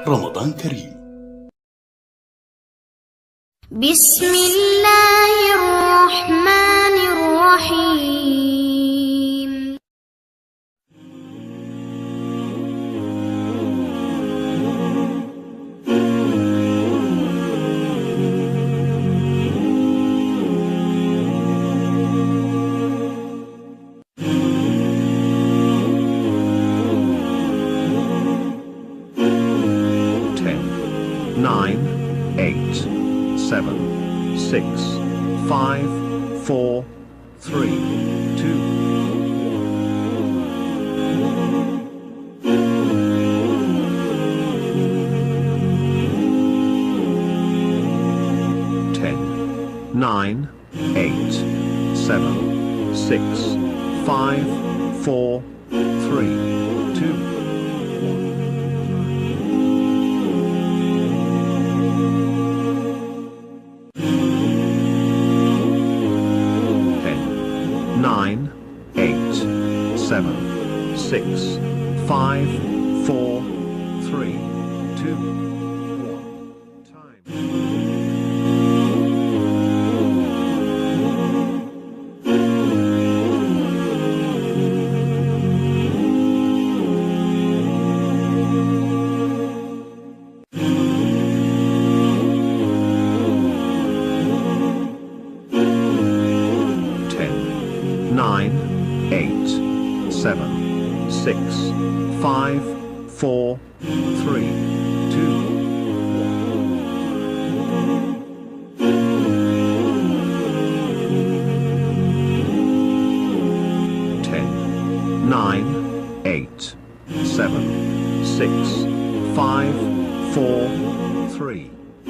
رمضان كريم. بسم الله الرحمن الرحيم. 9, 8, 7, 6, 5, 4, 3, 2, 10, 9, 8, 7, 6, 5, 4, 3, 2, 9, 8, 7, 6, 5, 4, 3, 2, 1. Time. 9, 8, 7, 6, 5, 4, 3, 2, 1. 10, 9, 8, 7, 6, 5, 4, 3,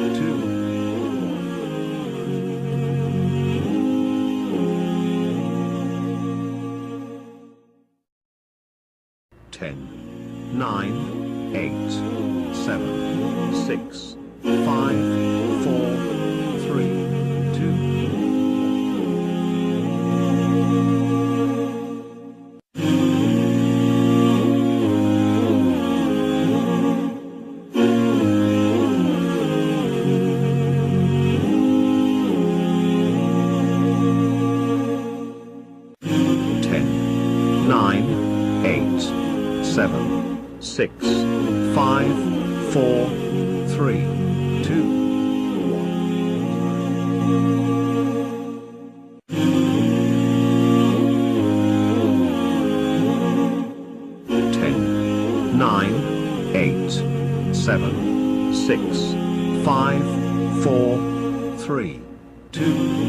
2, 10, 9, 8, 7, 6, 5, 4, 3, 2. 10, 9, 8, 7, 6, 5, 4, 3, 2, 1. 10, 9, 8, 7, 6, 5, 4, 3, 2,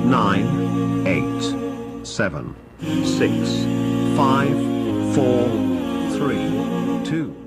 9, 8, 7, 6, 5, 4, 3, 2.